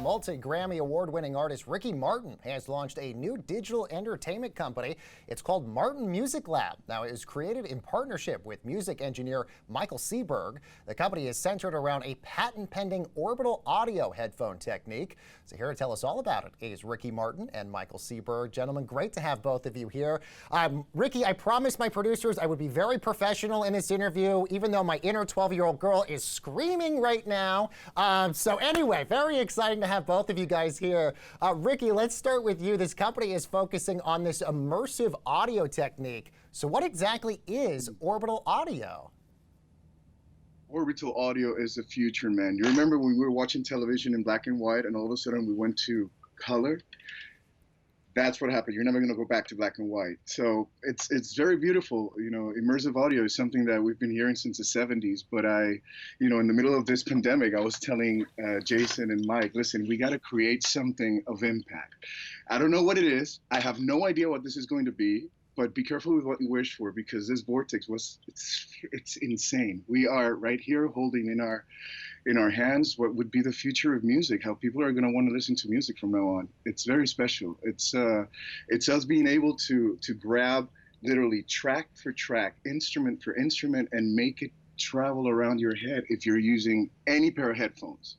Multi-Grammy award-winning artist Ricky Martin has launched a new digital entertainment company. It's called Martin Music Lab. Now, it was created in partnership with music engineer Michael Seaberg. The company is centered around a patent-pending Orbital audio headphone technique. So here to tell us all about it is Ricky Martin and Michael Seaberg. Gentlemen, great to have both of you here. Ricky, I promised my producers I would be very professional in this interview, even though my inner 12-year-old girl is screaming right now. So anyway, very exciting to have both of you guys here. Ricky, let's start with you. This company is focusing on this immersive audio technique. So what exactly is Orbital Audio? Orbital audio is the future, man. You remember when we were watching television in black and white and all of a sudden we went to color? That's what happened. You're never going to go back to black and white. So it's very beautiful. You know, immersive audio is something that we've been hearing since the 70s. But in the middle of this pandemic, I was telling Jason and Mike, listen, we got to create something of impact. I don't know what it is. I have no idea what this is going to be. But be careful with what you wish for, because this vortex it's insane. We are right here holding in our hands what would be the future of music, how people are going to want to listen to music from now on. It's very special. It's us being able to grab literally track for track, instrument for instrument, and make it travel around your head if you're using any pair of headphones.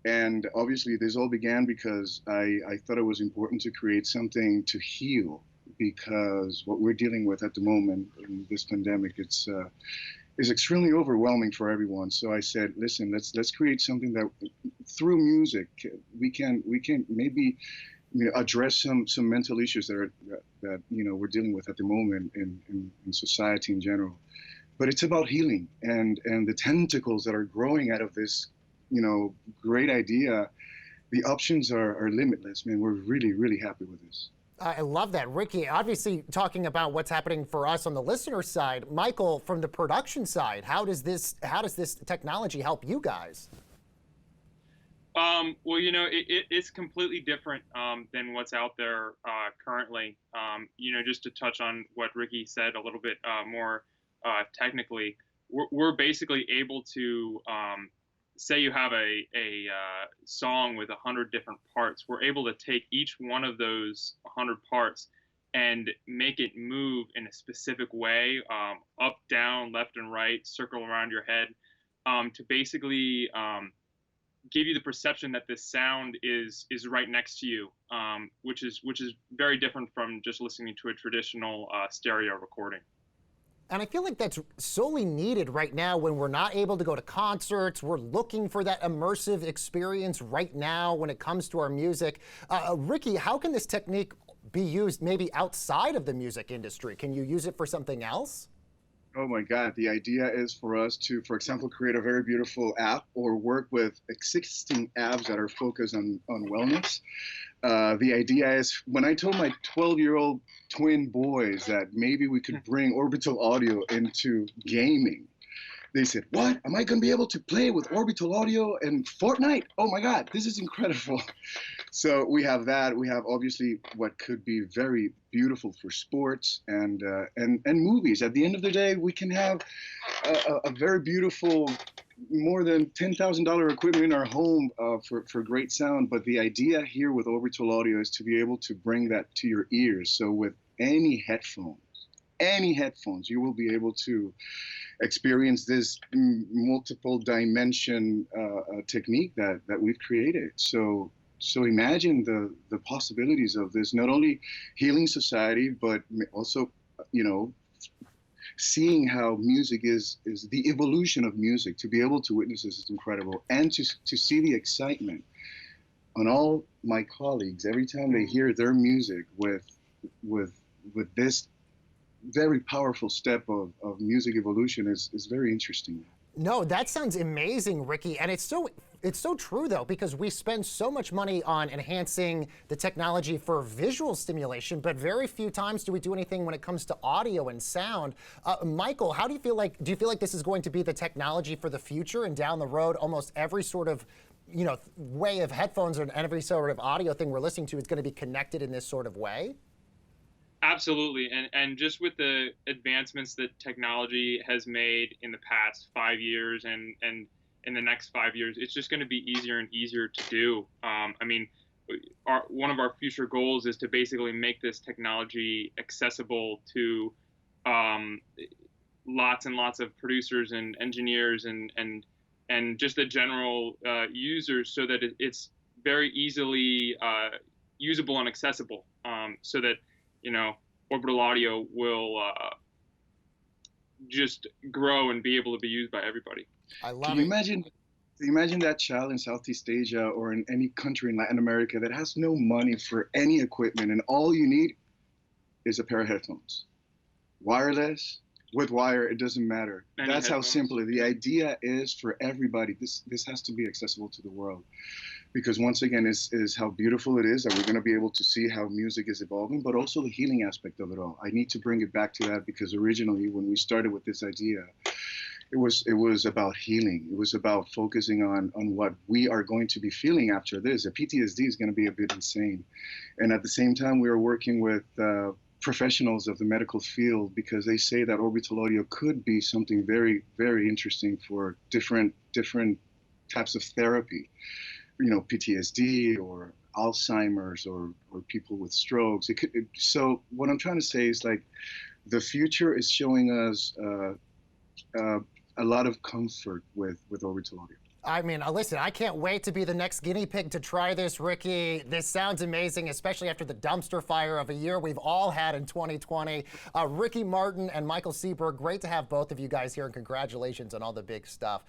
And obviously this all began because I thought it was important to create something to heal, because what we're dealing with at the moment in this pandemic, is extremely overwhelming for everyone. So I said, listen, let's create something that through music we can maybe address some mental issues that we're dealing with at the moment in society in general. But it's about healing and the tentacles that are growing out of this great idea. The options are limitless, man. We're really, really happy with this. I love that. Ricky, obviously talking about what's happening for us on the listener side. Michael, from the production side, how does this technology help you guys? Well, it's completely different than what's out there currently. Just to touch on what Ricky said a little bit more technically, we're basically able to say you have a song with 100 different parts. We're able to take each one of those 100 parts and make it move in a specific way, up, down, left, and right, circle around your head, to basically give you the perception that this sound is right next to you, which is very different from just listening to a traditional stereo recording. And I feel like that's solely needed right now when we're not able to go to concerts. We're looking for that immersive experience right now when it comes to our music. Ricky, how can this technique be used maybe outside of the music industry? Can you use it for something else? Oh my God, the idea is for us to, for example, create a very beautiful app or work with existing apps that are focused on wellness. The idea is, when I told my 12-year-old twin boys that maybe we could bring Orbital Audio into gaming, they said, what? Am I going to be able to play with Orbital Audio and Fortnite? Oh my God, this is incredible. So we have that. We have obviously what could be very beautiful for sports and movies. At the end of the day, we can have a very beautiful, more than $10,000 equipment in our home for great sound. But the idea here with Orbital Audio is to be able to bring that to your ears. So with any headphones, you will be able to experience this multiple dimension technique that we've created. So imagine the possibilities of this, not only healing society, but also, seeing how music is the evolution of music. To be able to witness this is incredible. And to see the excitement on all my colleagues every time they hear their music with this very powerful step of music evolution is very interesting. No, that sounds amazing, Ricky. And it's so true, though, because we spend so much money on enhancing the technology for visual stimulation, but very few times do we do anything when it comes to audio and sound. Michael, do you feel like this is going to be the technology for the future, and down the road, almost every sort of way of headphones and every sort of audio thing we're listening to is going to be connected in this sort of way? Absolutely, and just with the advancements that technology has made in the past 5 years, and in the next 5 years. It's just going to be easier and easier to do. I mean, one of our future goals is to basically make this technology accessible to lots and lots of producers and engineers and just the general users, so that it's very easily usable and accessible, so that, you know, Orbital Audio will just grow and be able to be used by everybody. I love Can you it. imagine that child in Southeast Asia or in any country in Latin America that has no money for any equipment, and all you need is a pair of headphones, wireless, with wire, it doesn't matter. Any That's how headphones. simple the idea is for everybody. This has to be accessible to the world, because once again, is how beautiful it is that we're going to be able to see how music is evolving, but also the healing aspect of it all. I need to bring it back to that, because originally when we started with this idea, it was about healing. It was about focusing on what we are going to be feeling after this. The PTSD is going to be a bit insane, and at the same time, we are working with professionals of the medical field, because they say that orbital audio could be something very, very interesting for different types of therapy. You know, PTSD or Alzheimer's or people with strokes. So what I'm trying to say is, like, the future is showing us a lot of comfort with orbital audio. I mean, listen, I can't wait to be the next guinea pig to try this, Ricky. This sounds amazing, especially after the dumpster fire of a year we've all had in 2020. Ricky Martin and Michael Seaberg, great to have both of you guys here, and congratulations on all the big stuff.